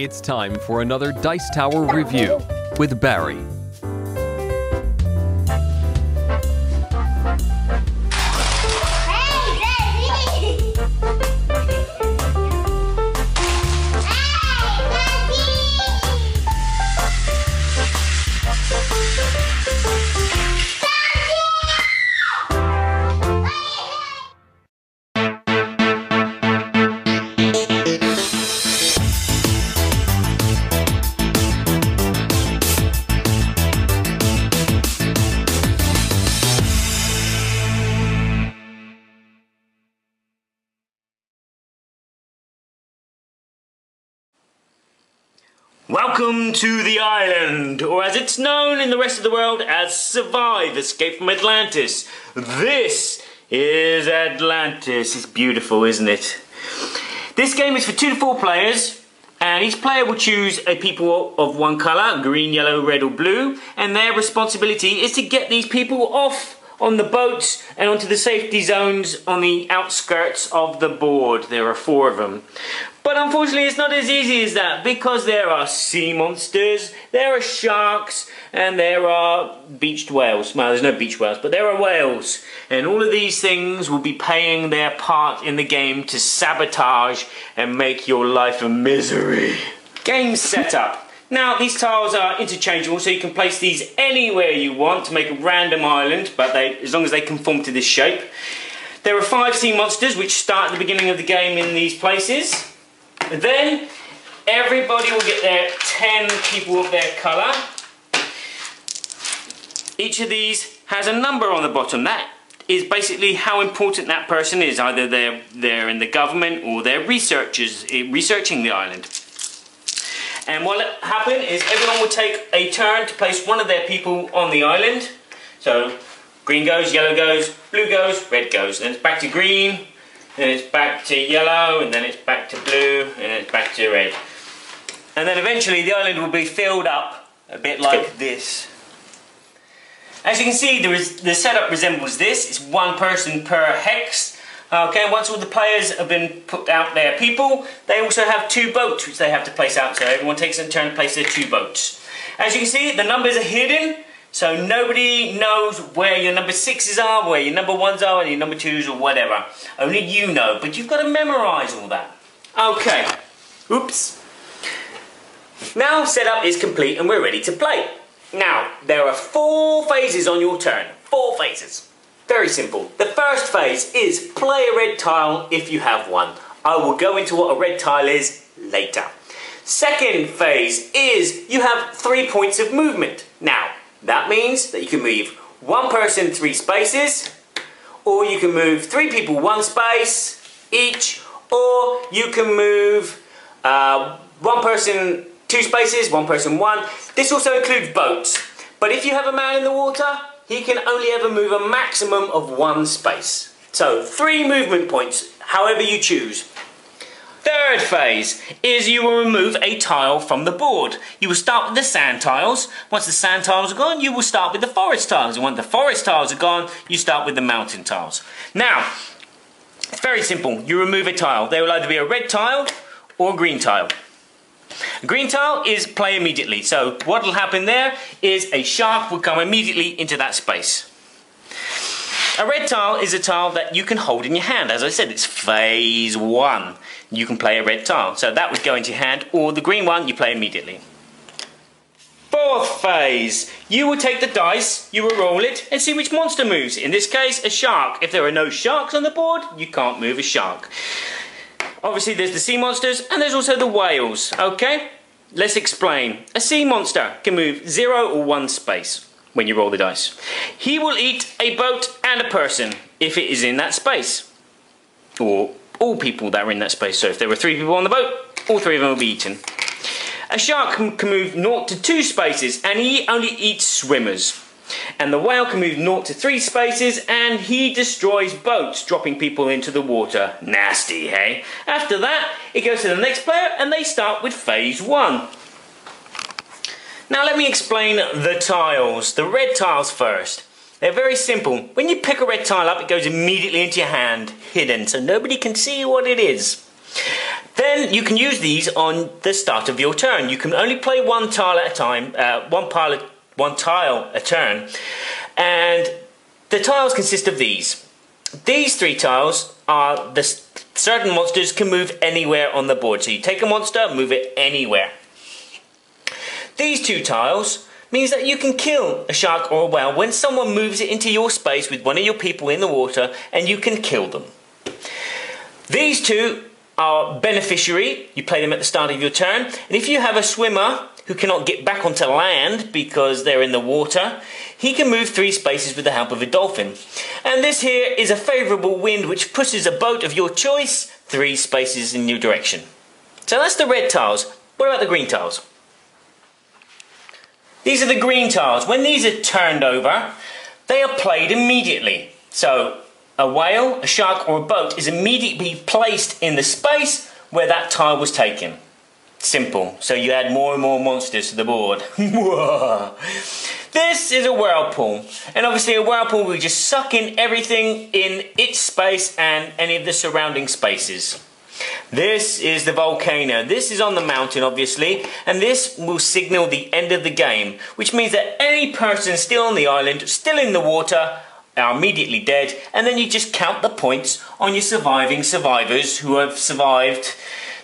It's time for another Dice Tower review with Barry. Welcome to the island, or as it's known in the rest of the world as Survive, Escape from Atlantis. This is Atlantis. It's beautiful, isn't it? This game is for 2 to 4 players, and each player will choose a people of one colour, green, yellow, red or blue, and their responsibility is to get these people off on the boats and onto the safety zones on the outskirts of the board. There are 4 of them. But unfortunately it's not as easy as that, because there are sea monsters, there are sharks, and there are beached whales. Well, there's no beach whales, but there are whales. And all of these things will be playing their part in the game to sabotage and make your life a misery. Game setup. Now, these tiles are interchangeable, so you can place these anywhere you want to make a random island, but as long as they conform to this shape. There are 5 sea monsters which start at the beginning of the game in these places. And then everybody will get their 10 people of their colour. Each of these has a number on the bottom. That is basically how important that person is. Either they're in the government or they're researchers researching the island. And what will happen is everyone will take a turn to place one of their people on the island. So green goes, yellow goes, blue goes, red goes. Then it's back to green. Then it's back to yellow, and then it's back to blue, and then it's back to red. And then eventually the island will be filled up a bit like this. As you can see, the setup resembles this. It's 1 person per hex. Okay, once all the players have been put out their people, they also have 2 boats which they have to place out. So everyone takes a turn to place their 2 boats. As you can see, the numbers are hidden. So nobody knows where your number 6s are, where your number 1s are, and your number 2s or whatever. Only you know, but you've got to memorise all that. Okay. Oops. Now setup is complete and we're ready to play. Now, there are 4 phases on your turn. 4 phases. Very simple. The first phase is play a red tile if you have one. I will go into what a red tile is later. Second phase is you have 3 points of movement. Now, that means that you can move 1 person 3 spaces, or you can move 3 people 1 space each, or you can move 1 person 2 spaces, 1 person 1. This also includes boats. But if you have a man in the water, he can only ever move a maximum of 1 space. So 3 movement points, however you choose. Third phase is you will remove a tile from the board. You will start with the sand tiles. Once the sand tiles are gone, you will start with the forest tiles. And once the forest tiles are gone, you start with the mountain tiles. Now, it's very simple. You remove a tile. There will either be a red tile or a green tile. A green tile is play immediately. So what will happen there is a shark will come immediately into that space. A red tile is a tile that you can hold in your hand. As I said, it's phase 1. You can play a red tile. So that would go into your hand, or the green one you play immediately. Fourth phase. You will take the dice, you will roll it, and see which monster moves. In this case, a shark. If there are no sharks on the board, you can't move a shark. Obviously there's the sea monsters, and there's also the whales. Okay? Let's explain. A sea monster can move 0 or 1 space when you roll the dice. He will eat a boat and a person if it is in that space. Or all people that are in that space. So if there were 3 people on the boat, all 3 of them will be eaten. A shark can move 0 to 2 spaces, and he only eats swimmers. And the whale can move 0 to 3 spaces, and he destroys boats, dropping people into the water. Nasty, hey? After that, it goes to the next player, and they start with phase 1. Now let me explain the tiles. The red tiles first. They're very simple. When you pick a red tile up, it goes immediately into your hand, hidden, so nobody can see what it is. Then you can use these on the start of your turn. You can only play one tile at a time, one tile a turn, and the tiles consist of these. These 3 tiles are the certain monsters can move anywhere on the board. So you take a monster, move it anywhere. These 2 tiles means that you can kill a shark or a whale when someone moves it into your space with one of your people in the water, and you can kill them. These 2 are beneficiary. You play them at the start of your turn, and if you have a swimmer who cannot get back onto land because they're in the water, he can move 3 spaces with the help of a dolphin. And this here is a favourable wind which pushes a boat of your choice 3 spaces in your direction. So that's the red tiles. What about the green tiles? These are the green tiles. When these are turned over, they are played immediately. So a whale, a shark or a boat is immediately placed in the space where that tile was taken. Simple. So you add more and more monsters to the board. This is a whirlpool, and obviously a whirlpool will just suck in everything in its space and any of the surrounding spaces. This is the volcano. This is on the mountain, obviously, and this will signal the end of the game, which means that any person still on the island, still in the water, are immediately dead, and then you just count the points on your surviving survivors who have survived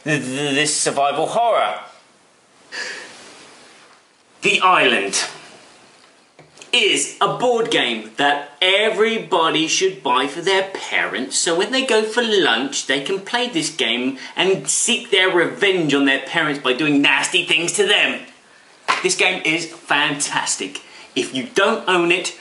this survival horror. The Island is a board game that everybody should buy for their parents, so when they go for lunch they can play this game and seek their revenge on their parents by doing nasty things to them. This game is fantastic. If you don't own it,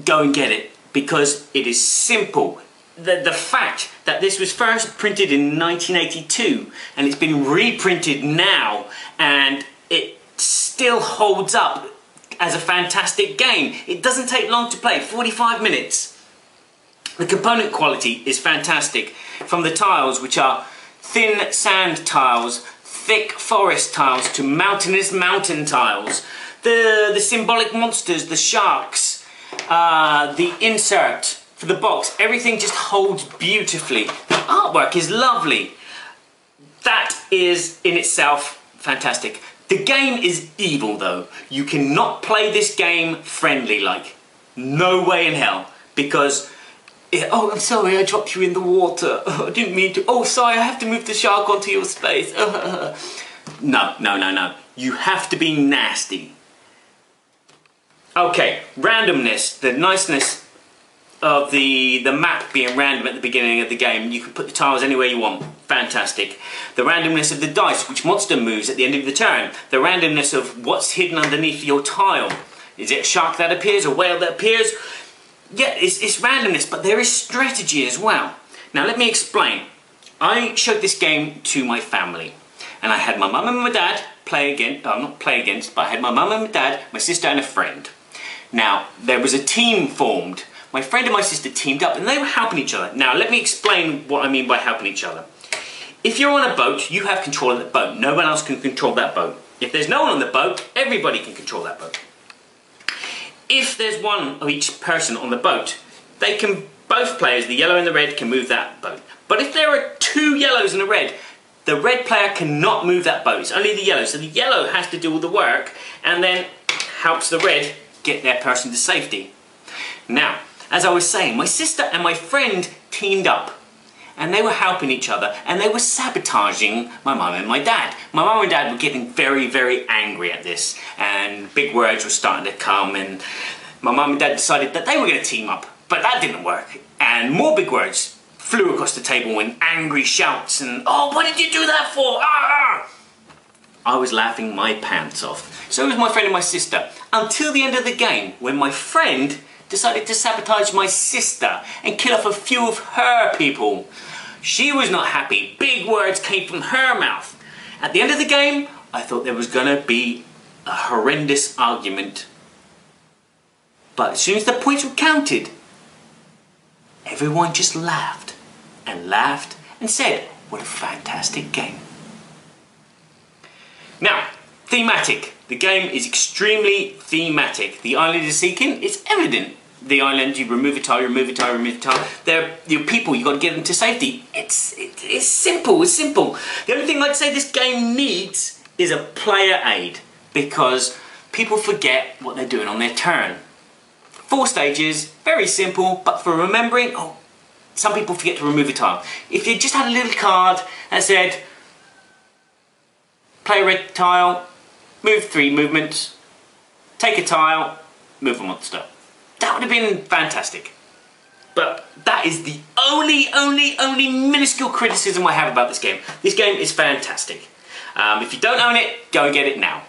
go and get it, because it is simple. The fact that this was first printed in 1982 and it's been reprinted now and it still holds up as a fantastic game. It doesn't take long to play, 45 minutes. The component quality is fantastic, from the tiles, which are thin sand tiles, thick forest tiles, to mountainous mountain tiles. The symbolic monsters, the sharks, the insert for the box, everything just holds beautifully. The artwork is lovely. That is in itself fantastic. The game is evil though. You cannot play this game friendly like. No way in hell. Because, oh, I'm sorry, I dropped you in the water. Oh, I didn't mean to. Oh, sorry, I have to move the shark onto your space. No. You have to be nasty. Okay, randomness, the niceness of the map being random at the beginning of the game. You can put the tiles anywhere you want. Fantastic. The randomness of the dice, which monster moves at the end of the turn. The randomness of what's hidden underneath your tile. Is it a shark that appears, a whale that appears? Yeah, it's randomness, but there is strategy as well. Now let me explain. I showed this game to my family, and I had my mum and my dad play against, not play against, but I had my mum and my dad, my sister and a friend. Now, there was a team formed. My friend and my sister teamed up and they were helping each other. Now, let me explain what I mean by helping each other. If you're on a boat, you have control of the boat. No one else can control that boat. If there's no one on the boat, everybody can control that boat. If there's one of each person on the boat, they can, both players, the yellow and the red, can move that boat. But if there are 2 yellows and a red, the red player cannot move that boat. It's only the yellow. So the yellow has to do all the work and then helps the red get their person to safety. Now, as I was saying, my sister and my friend teamed up and they were helping each other and they were sabotaging my mum and my dad. My mum and dad were getting very, very angry at this and big words were starting to come, and my mum and dad decided that they were going to team up, but that didn't work, and more big words flew across the table and angry shouts and, "Oh, what did you do that for? Ah!" I was laughing my pants off. So was my friend and my sister, until the end of the game when my friend decided to sabotage my sister and kill off a few of her people. She was not happy. Big words came from her mouth. At the end of the game, I thought there was gonna be a horrendous argument. But as soon as the points were counted, everyone just laughed and said, "What a fantastic game." Now, thematic. The game is extremely thematic. The island is seeking, it's evident. the island, you remove a tile, you remove a tile, you remove a tile. They're your people, you've got to get them to safety. It's simple, it's simple. The only thing I'd say this game needs is a player aid, because people forget what they're doing on their turn. 4 stages, very simple, but for remembering, some people forget to remove a tile. If you just had a little card that said, play a red tile, move 3 movements, take a tile, move a monster. That would have been fantastic. But that is the only minuscule criticism I have about this game. This game is fantastic. If you don't own it, go and get it now.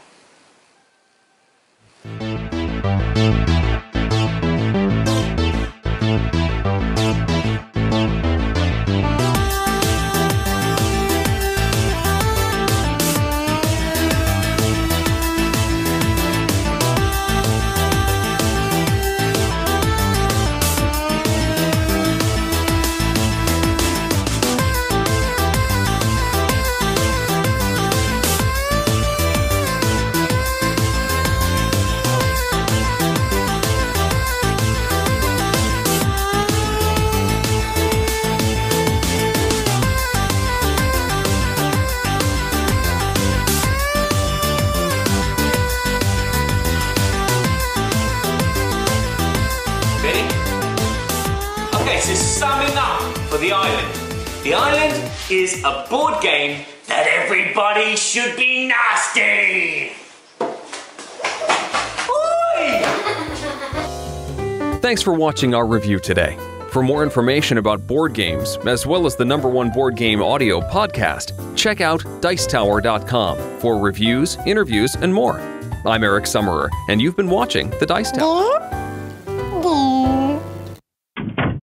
Okay, so summing up for the island. The island is a board game that everybody should be nasty. Oi! Thanks for watching our review today. For more information about board games, as well as the #1 board game audio podcast, check out Dicetower.com for reviews, interviews, and more. I'm Eric Summerer, and you've been watching The Dice Tower.